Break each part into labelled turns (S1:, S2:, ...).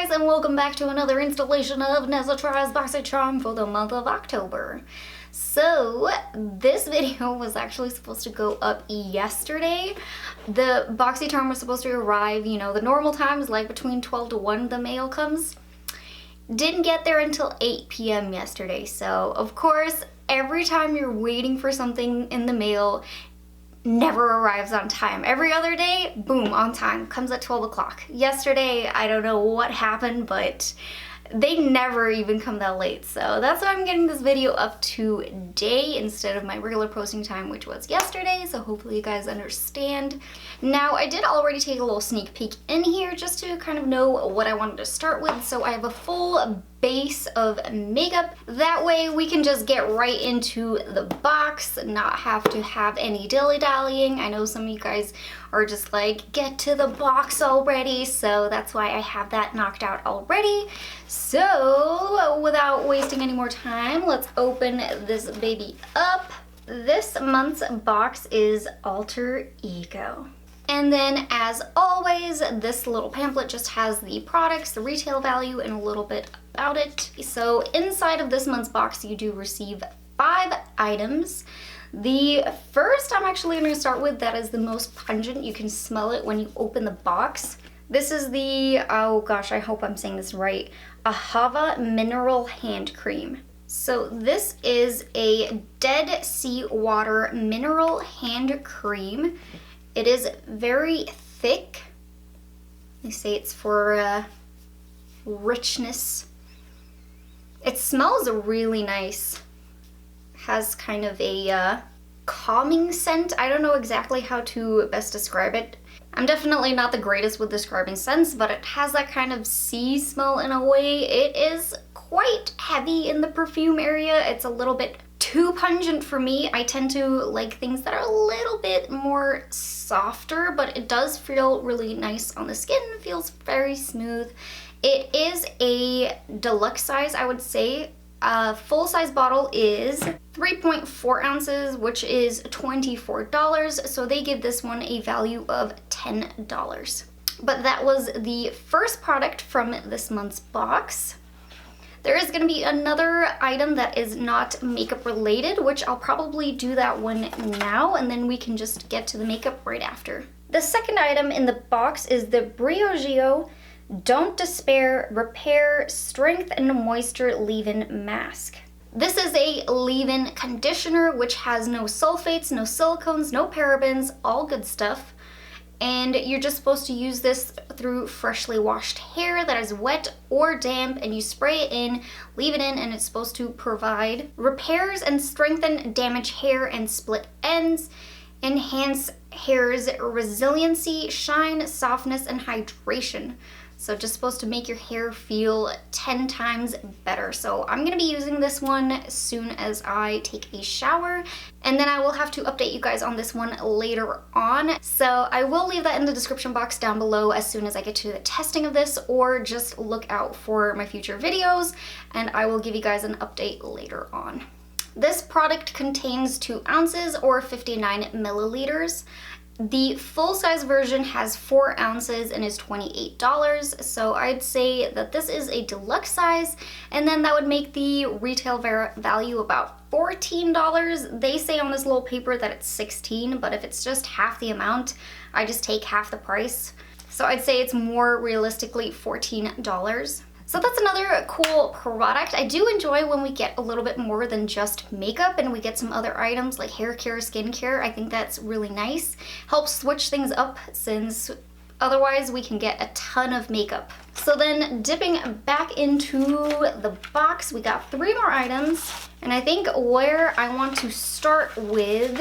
S1: guys, and welcome back to another installation of Vanessa Tries BOXYCHARM for the month of October. So this video was actually supposed to go up yesterday. The BOXYCHARM was supposed to arrive, you know, the normal times, like between 12 to 1 the mail comes. Didn't get there until 8 p.m. yesterday, so of course every time you're waiting for something in the mail, never arrives on time. Every other day, boom, on time, comes at 12 o'clock. Yesterday, I don't know what happened, but they never even come that late. So that's why I'm getting this video up today instead of my regular posting time, which was yesterday. So hopefully you guys understand. Now, I did already take a little sneak peek in here just to kind of know what I wanted to start with. So I have a full base of makeup. That way we can just get right into the box, not have to have any dilly-dallying. I know some of you guys are just like, get to the box already, so that's why I have that knocked out already. So without wasting any more time, let's open this baby up. This month's box is Alter Ego. And then, as always, this little pamphlet just has the products, the retail value, and a little bit about it. So inside of this month's box, you do receive 5 items. The first I'm actually going to start with, that is the most pungent. You can smell it when you open the box. This is the, oh gosh, I hope I'm saying this right, Ahava Mineral Hand Cream. So this is a Dead Sea Water Mineral Hand Cream. It is very thick. They say it's for richness. It smells really nice. Has kind of a calming scent. I don't know exactly how to best describe it. I'm definitely not the greatest with describing scents, but it has that kind of sea smell in a way. It is quite heavy in the perfume area. It's a little bit too pungent for me. I tend to like things that are a little bit more softer, but it does feel really nice on the skin. It feels very smooth. It is a deluxe size, I would say. A full-size bottle is 3.4 ounces, which is $24, so they give this one a value of $10. But that was the first product from this month's box. There is going to be another item that is not makeup related, which I'll probably do that one now, and then we can just get to the makeup right after. The second item in the box is the Briogeo Don't Despair Repair Strength and Moisture Leave-In Mask. This is a leave-in conditioner which has no sulfates, no silicones, no parabens, all good stuff. And you're just supposed to use this through freshly washed hair that is wet or damp, and you spray it in, leave it in, and it's supposed to provide repairs and strengthen damaged hair and split ends, enhance hair's resiliency, shine, softness, and hydration. So just supposed to make your hair feel 10 times better. So I'm gonna be using this one as soon as I take a shower, and then I will have to update you guys on this one later on. So I will leave that in the description box down below as soon as I get to the testing of this, or just look out for my future videos and I will give you guys an update later on. This product contains 2 ounces or 59 milliliters. The full-size version has 4 ounces and is $28, so I'd say that this is a deluxe size, and then that would make the retail value about $14. They say on this little paper that it's $16, but if it's just half the amount, I just take half the price. So I'd say it's more realistically $14. So that's another cool product. I do enjoy when we get a little bit more than just makeup and we get some other items like hair care, skincare. I think that's really nice. Helps switch things up, since otherwise we can get a ton of makeup. So then dipping back into the box, we got 3 more items. And I think where I want to start with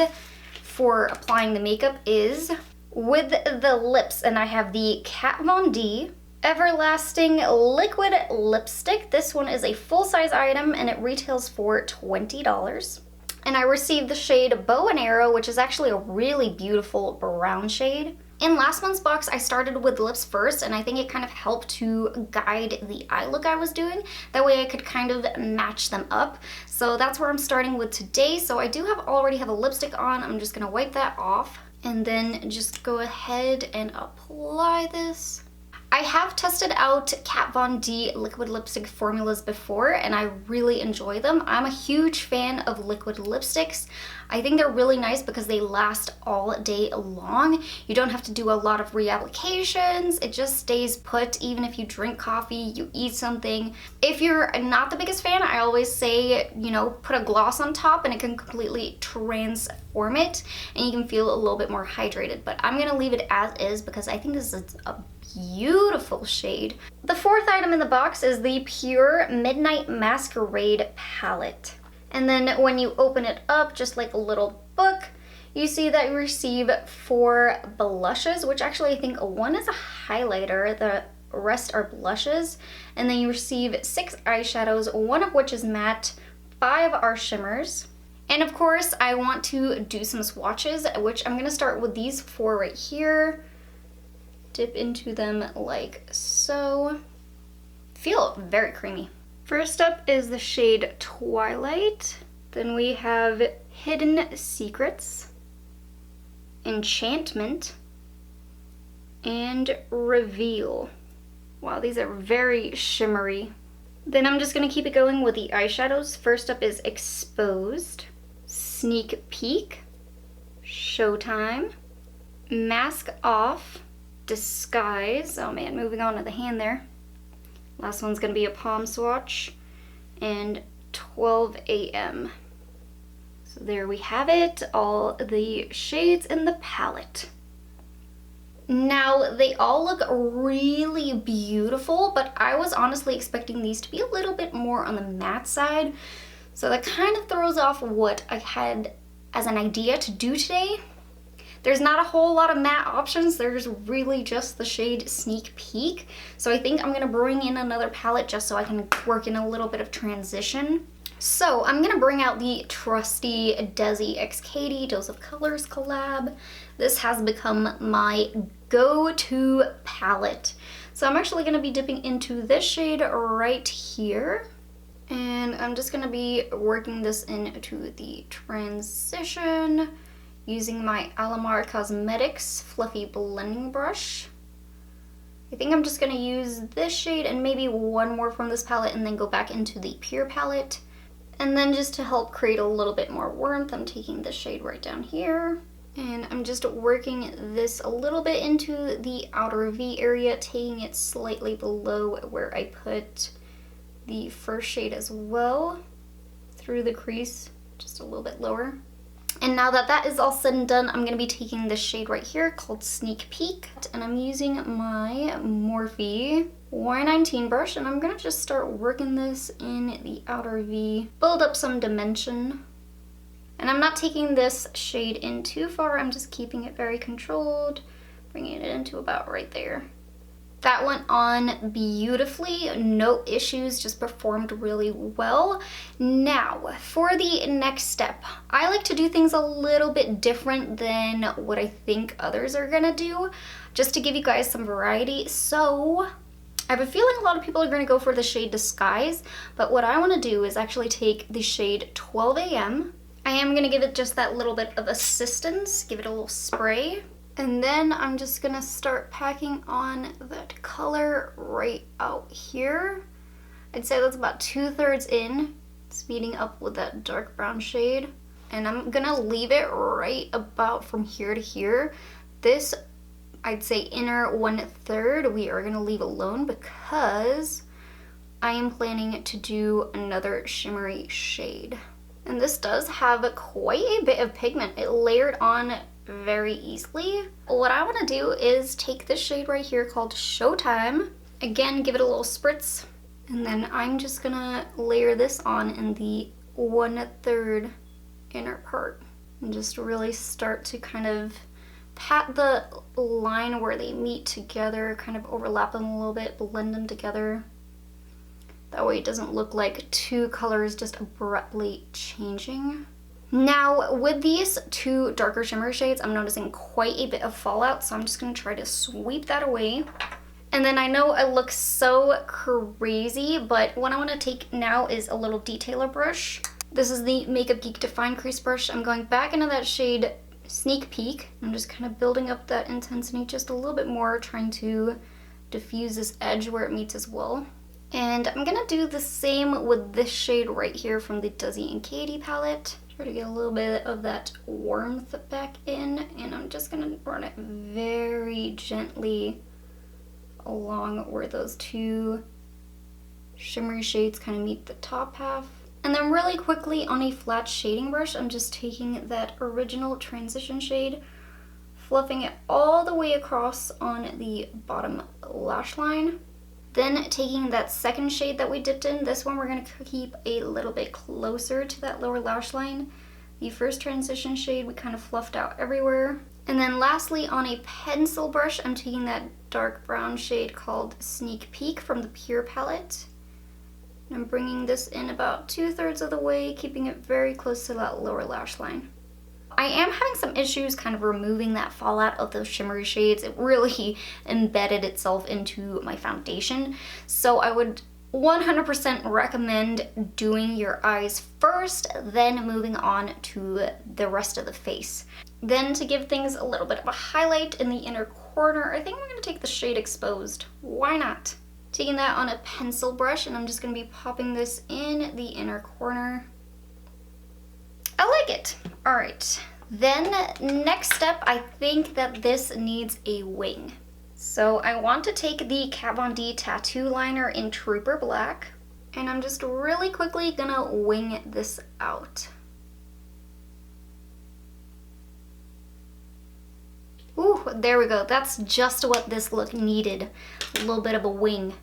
S1: for applying the makeup is with the lips. And I have the Kat Von D Everlasting Liquid Lipstick. This one is a full-size item and it retails for $20. And I received the shade Bow and Arrow, which is actually a really beautiful brown shade. In last month's box, I started with lips first, and I think it kind of helped to guide the eye look I was doing. That way I could kind of match them up. So that's where I'm starting with today. So I do already have a lipstick on. I'm just gonna wipe that off and then just go ahead and apply this. I have tested out Kat Von D liquid lipstick formulas before, and I really enjoy them. I'm a huge fan of liquid lipsticks. I think they're really nice because they last all day long. You don't have to do a lot of reapplications. It just stays put even if you drink coffee, you eat something. If you're not the biggest fan, I always say, you know, put a gloss on top and it can completely transform it and you can feel a little bit more hydrated. But I'm gonna leave it as is because I think this is a beautiful shade. The fourth item in the box is the Pure Midnight Masquerade palette. And then when you open it up, just like a little book, you see that you receive 4 blushes, which actually I think one is a highlighter, the rest are blushes. And then you receive 6 eyeshadows, one of which is matte, 5 are shimmers. And of course, I want to do some swatches, which I'm gonna start with these 4 right here. Dip into them like so. Feel very creamy. First up is the shade Twilight. Then we have Hidden Secrets, Enchantment, and Reveal. Wow, these are very shimmery. Then I'm just gonna keep it going with the eyeshadows. First up is Exposed, Sneak Peek, Showtime, Mask Off, Disguise. Oh man, moving on to the hand there. Last one's gonna be a palm swatch, and 12 a.m. So there we have it, all the shades in the palette. Now, they all look really beautiful, but I was honestly expecting these to be a little bit more on the matte side. So that kind of throws off what I had as an idea to do today. There's not a whole lot of matte options. There's really just the shade Sneak Peek. So I think I'm gonna bring in another palette just so I can work in a little bit of transition. So I'm gonna bring out the trusty Desi x Katy Dose of Colors collab. This has become my go-to palette. So I'm actually gonna be dipping into this shade right here. And I'm just gonna be working this into the transition, using my Alamar Cosmetics Fluffy Blending Brush. I think I'm just gonna use this shade and maybe one more from this palette and then go back into the Pure palette. And then just to help create a little bit more warmth, I'm taking this shade right down here. And I'm just working this a little bit into the outer V area, taking it slightly below where I put the first shade as well, through the crease, just a little bit lower. And now that that is all said and done, I'm going to be taking this shade right here called Sneak Peek. And I'm using my Morphe Y19 brush, and I'm going to just start working this in the outer V. Build up some dimension. And I'm not taking this shade in too far, I'm just keeping it very controlled, bringing it into about right there. That went on beautifully, no issues, just performed really well. Now, for the next step, I like to do things a little bit different than what I think others are gonna do, just to give you guys some variety. So, I have a feeling a lot of people are gonna go for the shade Disguise, but what I wanna do is actually take the shade 12 a.m. I am gonna give it just that little bit of assistance, give it a little spray. And then I'm just gonna start packing on that color right out here. I'd say that's about 2/3 in. It's meeting up with that dark brown shade. And I'm gonna leave it right about from here to here. This, I'd say inner 1/3, we are gonna leave alone because I am planning to do another shimmery shade. And this does have quite a bit of pigment. It layered on very easily. What I want to do is take this shade right here called Showtime. Again, give it a little spritz. And then I'm just gonna layer this on in the 1/3 inner part. And just really start to kind of pat the line where they meet together, kind of overlap them a little bit, blend them together. That way it doesn't look like two colors just abruptly changing. Now, with these two darker shimmer shades, I'm noticing quite a bit of fallout, so I'm just going to try to sweep that away. And then I know I look so crazy, but what I want to take now is a little detailer brush. This is the Makeup Geek Define Crease Brush. I'm going back into that shade Sneak Peek. I'm just kind of building up that intensity just a little bit more, trying to diffuse this edge where it meets as well. And I'm gonna do the same with this shade right here from the Desi and Katie palette. Try to get a little bit of that warmth back in, and I'm just gonna run it very gently along where those two shimmery shades kind of meet the top half. And then really quickly on a flat shading brush, I'm just taking that original transition shade, fluffing it all the way across on the bottom lash line. Then taking that second shade that we dipped in, this one we're going to keep a little bit closer to that lower lash line. The first transition shade we kind of fluffed out everywhere. And then lastly on a pencil brush, I'm taking that dark brown shade called Sneak Peek from the Pure palette. I'm bringing this in about 2/3 of the way, keeping it very close to that lower lash line. I am having some issues kind of removing that fallout of those shimmery shades. It really embedded itself into my foundation. So I would 100% recommend doing your eyes first, then moving on to the rest of the face. Then to give things a little bit of a highlight in the inner corner, I think I'm going to take the shade Exposed. Why not? Taking that on a pencil brush, and I'm just going to be popping this in the inner corner. I like it. All right. Then next step, I think that this needs a wing. So I want to take the Kat Von D tattoo liner in Trooper Black, and I'm just really quickly gonna wing this out. Ooh, there we go. That's just what this look needed. A little bit of a wing.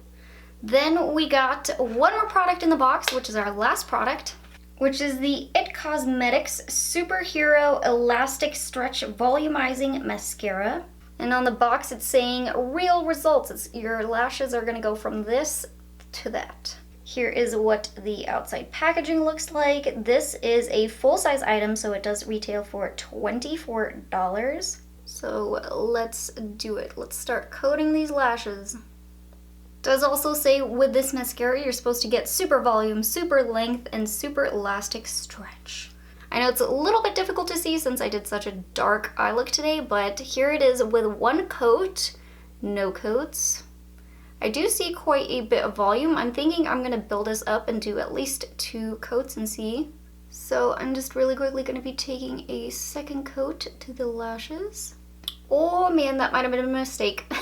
S1: Then we got one more product in the box, which is our last product, which is the IT Cosmetics Superhero Elastic Stretch Volumizing Mascara. And on the box it's saying real results. Your lashes are gonna go from this to that. Here is what the outside packaging looks like. This is a full-size item, so it does retail for $24. So let's do it. Let's start coating these lashes. Does also say with this mascara you're supposed to get super volume, super length, and super elastic stretch. I know it's a little bit difficult to see since I did such a dark eye look today, but here it is with one coat, no coats. I do see quite a bit of volume. I'm thinking I'm gonna build this up and do at least 2 coats and see. So I'm just really quickly gonna be taking a second coat to the lashes. Oh man, that might have been a mistake.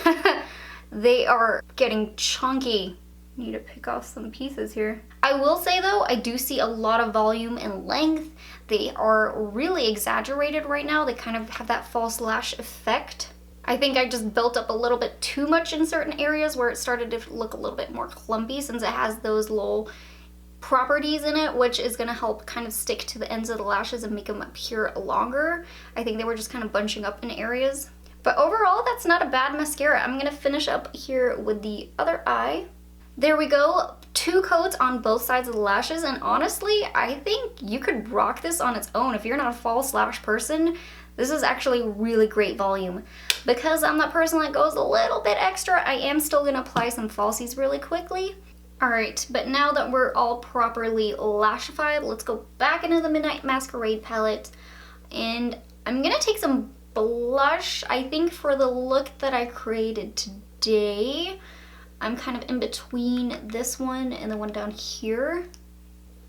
S1: They are getting chunky. Need to pick off some pieces here. I will say though, I do see a lot of volume and length. They are really exaggerated right now. They kind of have that false lash effect. I think I just built up a little bit too much in certain areas where it started to look a little bit more clumpy since it has those little properties in it, which is gonna help kind of stick to the ends of the lashes and make them appear longer. I think they were just kind of bunching up in areas. But overall, that's not a bad mascara. I'm gonna finish up here with the other eye. There we go, 2 coats on both sides of the lashes, and honestly, I think you could rock this on its own. If you're not a false lash person, this is actually really great volume. Because I'm that person that goes a little bit extra, I am still gonna apply some falsies really quickly. All right, but now that we're all properly lashified, let's go back into the Midnight Masquerade palette, and I'm gonna take some blush. I think for the look that I created today, I'm kind of in between this one and the one down here.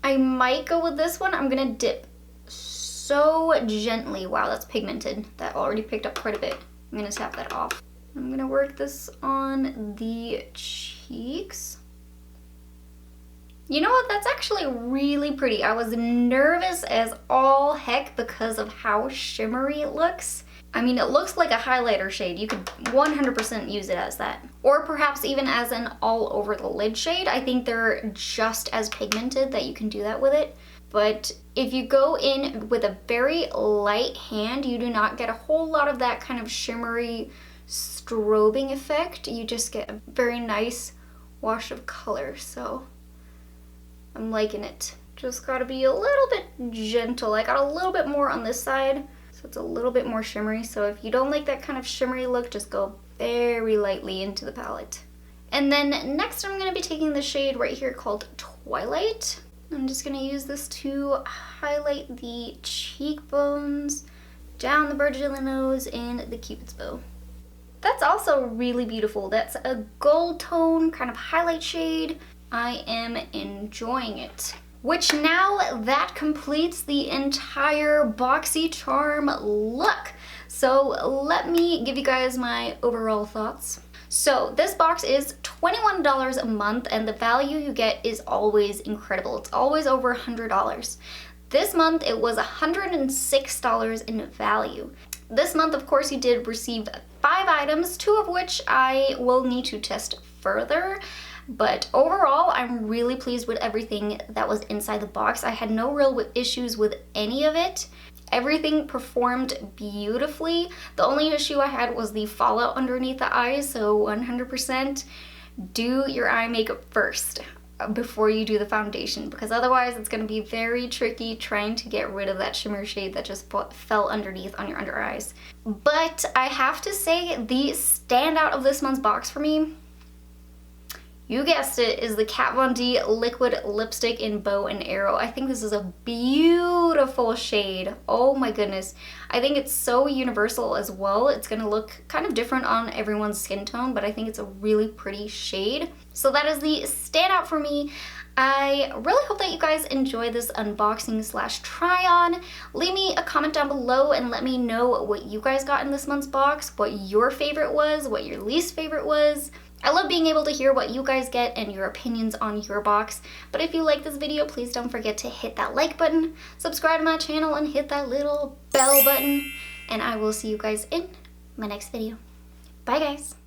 S1: I might go with this one. I'm gonna dip so gently. Wow, that's pigmented. That already picked up quite a bit. I'm gonna tap that off. I'm gonna work this on the cheeks. You know what, that's actually really pretty. I was nervous as all heck because of how shimmery it looks. I mean, it looks like a highlighter shade. You could 100% use it as that. Or perhaps even as an all over the lid shade. I think they're just as pigmented that you can do that with it. But if you go in with a very light hand, you do not get a whole lot of that kind of shimmery strobing effect. You just get a very nice wash of color. So I'm liking it. Just gotta be a little bit gentle. I got a little bit more on this side, so it's a little bit more shimmery. So if you don't like that kind of shimmery look, just go very lightly into the palette. And then next I'm gonna be taking the shade right here called Twilight. I'm just gonna use this to highlight the cheekbones, down the bridge of the nose, and the Cupid's bow. That's also really beautiful. That's a gold tone kind of highlight shade. I am enjoying it. Which now that completes the entire BOXYCHARM look. So let me give you guys my overall thoughts. So this box is $21 a month and the value you get is always incredible. It's always over $100. This month it was $106 in value. This month, of course, you did receive 5 items, 2 of which I will need to test further. But overall, I'm really pleased with everything that was inside the box. I had no real issues with any of it. Everything performed beautifully. The only issue I had was the fallout underneath the eyes, so 100% do your eye makeup first before you do the foundation, because otherwise it's going to be very tricky trying to get rid of that shimmer shade that just fell underneath on your under eyes. But I have to say the standout of this month's box for me, you guessed it, is the Kat Von D liquid lipstick in Bow and Arrow. I think this is a beautiful shade. Oh my goodness. I think it's so universal as well. It's gonna look kind of different on everyone's skin tone, but I think it's a really pretty shade. So that is the standout for me. I really hope that you guys enjoy this unboxing slash try on. Leave me a comment down below and let me know what you guys got in this month's box, what your favorite was, what your least favorite was. I love being able to hear what you guys get and your opinions on your box. But if you like this video, please don't forget to hit that like button, subscribe to my channel, and hit that little bell button. And I will see you guys in my next video. Bye guys.